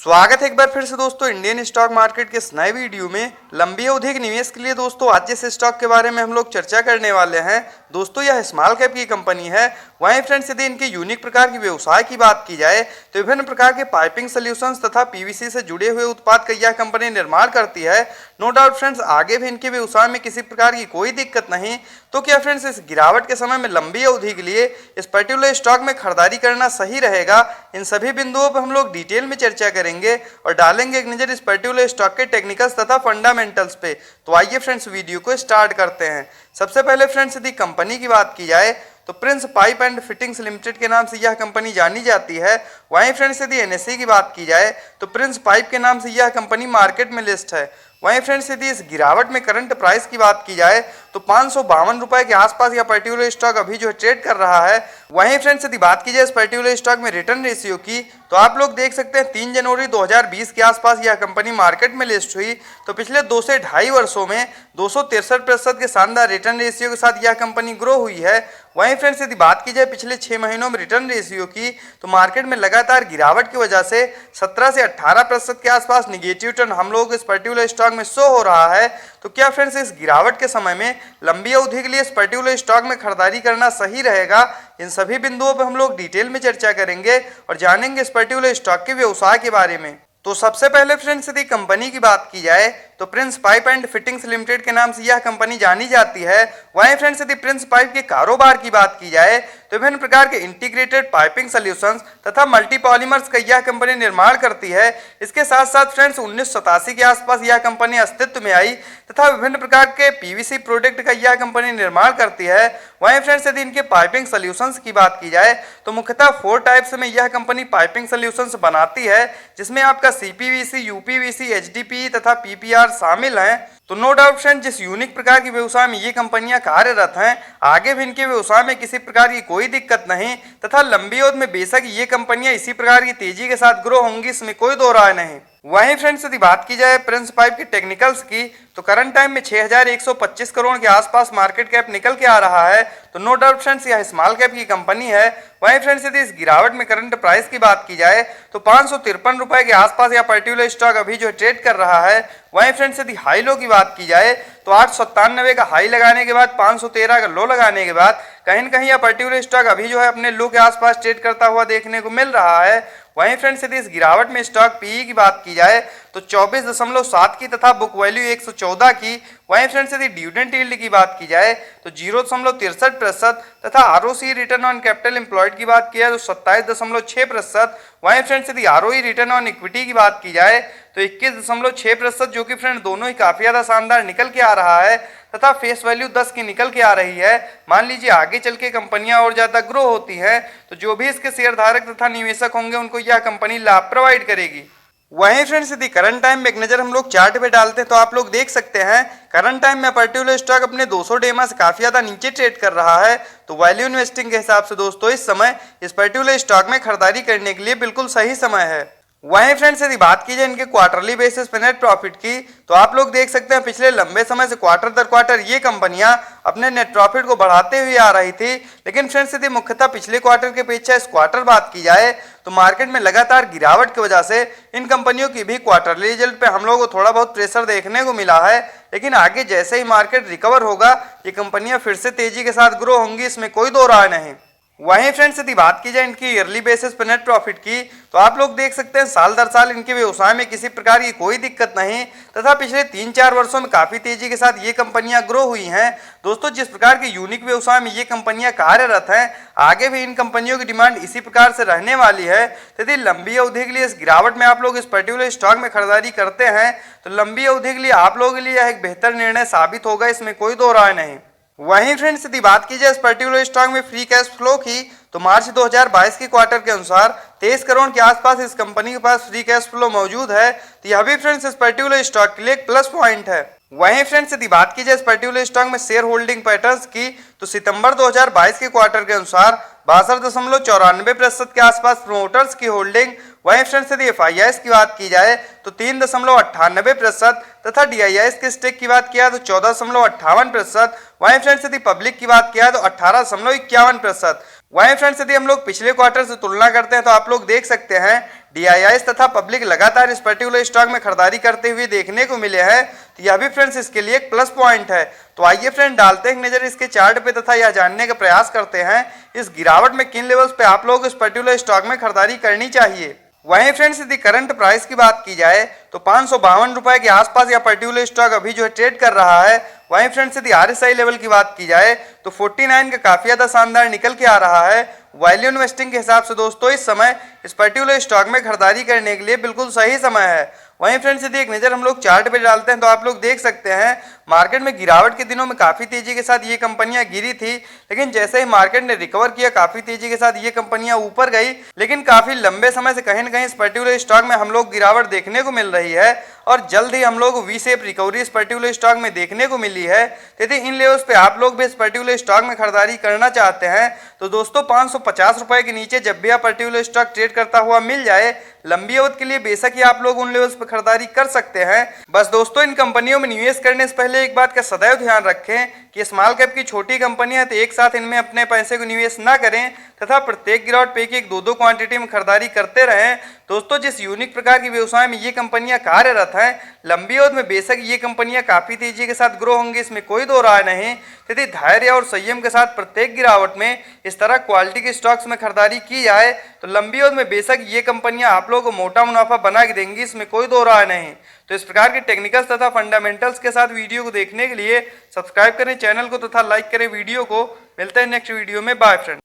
स्वागत है एक बार फिर से दोस्तों इंडियन स्टॉक मार्केट के इस नए वीडियो में। लंबी अवधि के निवेश के लिए दोस्तों आज जिस स्टॉक के बारे में हम लोग चर्चा करने वाले हैं दोस्तों यह स्मॉल कैप की कंपनी है। वहीं फ्रेंड्स यदि इनके यूनिक प्रकार की व्यवसाय की बात की जाए तो विभिन्न प्रकार के पाइपिंग सोल्यूशंस तथा पीवीसी से जुड़े हुए उत्पाद का यह कंपनी निर्माण करती है। नो डाउट फ्रेंड्स आगे भी इनके व्यवसाय में किसी प्रकार की कोई दिक्कत नहीं। तो क्या फ्रेंड्स इस गिरावट के समय में लंबी अवधि के लिए इस पर्टिकुलर स्टॉक में खरीदारी करना सही रहेगा, इन सभी बिंदुओं पर हम लोग डिटेल में चर्चा करेंगे और डालेंगे एक नजर इस पर्टिकुलर स्टॉक के टेक्निकल्स तथा फंडामेंटल्स पे। तो आइए फ्रेंड्स वीडियो को स्टार्ट करते हैं। सबसे पहले फ्रेंड्स यदि कंपनी की बात की जाए तो Prince pipe and fittings limited के नाम से यह कंपनी जानी जाती है। वहीं फ्रेंड्स यदि एनएसई की बात की जाए तो प्रिंस पाइप के नाम से यह कंपनी मार्केट में लिस्ट है। वहीं फ्रेंड्स यदि इस गिरावट में करंट प्राइस की बात की जाए तो 552 रुपए के आसपास यह पर्टिकुलर स्टॉक अभी जो है ट्रेड कर रहा है। वहीं फ्रेंड्स यदि बात की जाए इस पर्टिकुलर स्टॉक में रिटर्न रेशियो की तो आप लोग देख सकते हैं 3 जनवरी 2020 के आसपास यह कंपनी मार्केट में लिस्ट हुई तो पिछले 2 से ढाई वर्षों में 263% के शानदार रिटर्न रेशियो के साथ यह कंपनी ग्रो हुई है। वहीं फ्रेंड्स यदि बात की जाए पिछले 6 महीनों में रिटर्न रेशियो की तो मार्केट में लगातार गिरावट की वजह से 17 से 18% के आसपास निगेटिव टर्न हम लोग इस पर्टिकुलर स्टॉक में शो हो रहा है। तो क्या फ्रेंड्स इस गिरावट के समय में लंबी अवधि के लिए इस पर्टिकुलर स्टॉक में खरीदारी करना सही रहेगा, इन सभी बिंदुओं पर हम लोग डिटेल में चर्चा करेंगे और जानेंगे इस पर्टिकुलर स्टॉक के व्यवसाय के बारे में। तो सबसे पहले फ्रेंड्स यदि कंपनी की बात की जाए तो Prince pipe and fittings limited के नाम से यह कंपनी जानी जाती है। वहीं फ्रेंड्स यदि प्रिंस पाइप के कारोबार की बात की जाए तो विभिन्न प्रकार के इंटीग्रेटेड पाइपिंग सॉल्यूशंस तथा मल्टीपॉलीमर्स का यह कंपनी निर्माण करती है। इसके साथ साथ फ्रेंड्स 1987 के आसपास यह कंपनी अस्तित्व में आई तथा विभिन्न प्रकार के पीवीसी प्रोडक्ट का यह कंपनी निर्माण करती है। वहीं फ्रेंड्स यदि इनके पाइपिंग सॉल्यूशंस की बात की जाए तो मुख्यतः 4 टाइप्स में यह कंपनी पाइपिंग सॉल्यूशंस बनाती है, जिसमें आपका सीपीवीसी, यूपीवीसी, एचडीपी तथा पीपीआर शामिल हैं। तो नो डाउट फ्रेंड जिस यूनिक प्रकार की व्यवसाय में ये कंपनियां कार्यरत हैं आगे भी इनके व्यवसाय में किसी प्रकार की कोई दिक्कत नहीं तथा लंबी अवधि में बेशक ये कंपनियां इसी प्रकार की तेजी के साथ ग्रो होंगी, इसमें कोई दो राय नहीं। वहीं फ्रेंड्स यदि बात की जाए प्रिंस पाइप के टेक्निकल्स की तो करंट टाइम में 6125 करोड़ के आसपास मार्केट कैप निकल के आ रहा है। तो नो डाउट फ्रेंड्स यह स्मॉल कैप की कंपनी है। वहीं फ्रेंड्स यदि इस गिरावट में करंट प्राइस की बात की जाए तो 553 रुपए के आसपास यह पर्टिकुलर स्टॉक अभी जो ट्रेड कर रहा है। वहीं फ्रेंड्स यदि हाई लो की बात की जाए तो 897 का हाई लगाने के बाद 513 का लो लगाने के बाद कहीं न कहीं यह पर्टिकुलर स्टॉक अभी जो है अपने लो के आसपास ट्रेड करता हुआ देखने को मिल रहा है। वहीं फ्रेंड्स यदि इस गिरावट में स्टॉक पीई की बात की जाए तो 24.7 की तथा बुक वैल्यू 114 की। वहीं फ्रेंड्स यदि डिविडेंड यील्ड की बात की जाए तो 0.63% तथा ROC return on capital employed की बात की जाए तो 27.6%। वहीं फ्रेंड्स यदि आरओई रिटर्न ऑन इक्विटी की बात की जाए तो 21.6%, जो कि फ्रेंड दोनों ही काफी ज्यादा शानदार निकल के आ रहा है तथा फेस वैल्यू 10 की निकल के आ रही है। मान लीजिए आगे चल के कंपनियां और ज्यादा ग्रो होती हैं तो जो भी इसके शेयर धारक तथा निवेशक होंगे उनको यह कंपनी लाभ प्रोवाइड करेगी। वहीं फ्रेंड्स यदि करंट टाइम में एक नजर हम लोग चार्ट पे डालते हैं तो आप लोग देख सकते हैं करंट टाइम में पर्टिकुलर स्टॉक अपने 200 डेमा से काफी ज्यादा नीचे ट्रेड कर रहा है। तो वैल्यू इन्वेस्टिंग के हिसाब से दोस्तों इस समय इस पर्टिकुलर स्टॉक में खरीदारी करने के लिए बिल्कुल सही समय है। वहीं फ्रेंड्स यदि बात की जाए इनके क्वार्टरली बेसिस पे नेट प्रॉफिट की तो आप लोग देख सकते हैं पिछले लंबे समय से क्वार्टर दर क्वार्टर ये कंपनियां अपने नेट प्रॉफिट को बढ़ाते हुए आ रही थी। लेकिन फ्रेंड्स यदि मुख्यतः पिछले क्वार्टर के अपेक्षा इस क्वार्टर बात की जाए तो मार्केट में लगातार गिरावट की वजह से इन कंपनियों की भी क्वार्टरली रिजल्ट पे हम लोगों को थोड़ा बहुत प्रेशर देखने को मिला है। लेकिन आगे जैसे ही मार्केट रिकवर होगा ये कंपनियां फिर से तेजी के साथ ग्रो होंगी, इसमें कोई दो राय नहीं। वहीं फ्रेंड्स यदि बात की जाए इनकी ईयरली बेसिस पर नेट प्रॉफिट की तो आप लोग देख सकते हैं साल दर साल इनके व्यवसाय में किसी प्रकार की कोई दिक्कत नहीं तथा पिछले 3-4 वर्षों में काफी तेजी के साथ ये कंपनियां ग्रो हुई हैं। दोस्तों जिस प्रकार के यूनिक व्यवसाय में ये कंपनियां कार्यरत हैं आगे भी इन कंपनियों की डिमांड इसी प्रकार से रहने वाली है। यदि लंबी अवधि के लिए इस गिरावट में आप लोग इस पर्टिकुलर स्टॉक में खरीदारी करते हैं तो लंबी अवधि के लिए आप लोगों के लिए यह एक बेहतर निर्णय साबित होगा, इसमें कोई दो राय नहीं। वहीं फ्रेंड्स यदि बात की जाए इस पर्टिकुलर स्टॉक में फ्री कैश फ्लो की तो मार्च 2022 के क्वार्टर के अनुसार 23 करोड़ के आसपास इस कंपनी के पास फ्री कैश फ्लो मौजूद है। तो यह भी फ्रेंड्स इस पर्टिकुलर स्टॉक के लिए एक प्लस पॉइंट है। वहीं फ्रेंड्स यदि बात की जाए इस पर्टिकुलर स्टॉक में शेयर होल्डिंग पैटर्न्स की तो सितंबर 2022 के क्वार्टर के अनुसार 62.94% के आसपास प्रोमोटर्स की होल्डिंग। वहीं फ्रेंड्स यदि FIIs की बात की जाए तो 3.98% तथा DIIs के स्टेक की बात किया तो 14.58%। वहीं फ्रेंड्स यदि पब्लिक की बात किया तो 18.51%। वहीं फ्रेंड्स यदि हम लोग पिछले क्वार्टर से तुलना करते हैं तो आप लोग देख सकते हैं DIIs तथा पब्लिक लगातार इस पर्टिकुलर स्टॉक में खरीदारी करते हुए देखने को मिले हैं, तो यह भी फ्रेंड्स इसके लिए एक प्लस पॉइंट है। तो आइए फ्रेंड डालते हैं नजर इसके चार्ट पे तथा यह जानने का प्रयास करते हैं इस गिरावट में किन लेवल्स पे आप लोग इस पर्टिकुलर स्टॉक में खरीदारी करनी चाहिए। वहीं फ्रेंड्स यदि करंट प्राइस की बात की जाए तो 552 रुपए के आसपास यह पर्टिकुलर स्टॉक अभी जो है ट्रेड कर रहा है। वहीं फ्रेंड्स यदि RSI लेवल की बात की जाए तो 49 का काफी ज्यादा शानदार निकल के आ रहा है। वैल्यू इन्वेस्टिंग के हिसाब से दोस्तों इस समय इस पर्टिकुलर स्टॉक में खरीदारी करने के लिए बिल्कुल सही समय है। वहीं फ्रेंड्स यदि एक नजर हम लोग चार्ट पे डालते हैं तो आप लोग देख सकते हैं मार्केट में गिरावट के दिनों में काफी तेजी के साथ ये कंपनियां गिरी थी, लेकिन जैसे ही मार्केट ने रिकवर किया काफी तेजी के साथ ये कंपनियां ऊपर गई, लेकिन काफी लंबे समय से कहीं न कहीं इस पर्टिकुलर स्टॉक में हम लोग गिरावट देखने को मिल रही है और जल्द ही हम लोग वी शेप रिकवरी इस पर्टिकुलर स्टॉक में देखने को मिली है। यदि इन लेवल्स पे आप लोग भी इस पर्टिकुलर स्टॉक में खरीदारी करना चाहते हैं तो दोस्तों 550 रुपए के नीचे जब भी आप पर्टिकुलर स्टॉक ट्रेड करता हुआ मिल जाए, लंबी अवधि के लिए बेशक ही आप लोग उन लेवल्स पर खरीदारी कर सकते हैं। बस दोस्तों इन कंपनियों में निवेश करने से पहले एक बात का सदैव ध्यान रखें कि स्मॉल कैप की छोटी कंपनियां तो एक साथ इनमें अपने पैसे को निवेश ना करें तथा प्रत्येक गिरावट पे एक दो क्वांटिटी में खरीदारी करते रहें। दोस्तों जिस यूनिक प्रकार की व्यवसाय में ये कंपनियां कार्यरत हैं, लंबी अवधि में बेशक ये कंपनियां काफी तेजी के साथ ग्रो होंगी, इसमें कोई दो राय नहीं। यदि धैर्य और संयम के साथ प्रत्येक गिरावट में इस तरह क्वालिटी के स्टॉक्स में खरीदारी की जाए तो लंबी अवधि में बेशक ये कंपनियां आप लोगों को मोटा मुनाफा बना के देंगी, इसमें कोई दो राय नहीं। तो इस प्रकार के टेक्निकल्स तथा फंडामेंटल्स के साथ वीडियो को देखने के लिए सब्सक्राइब करें चैनल को तथा लाइक करें वीडियो को। मिलते हैं नेक्स्ट वीडियो में, बाय फ्रेंड।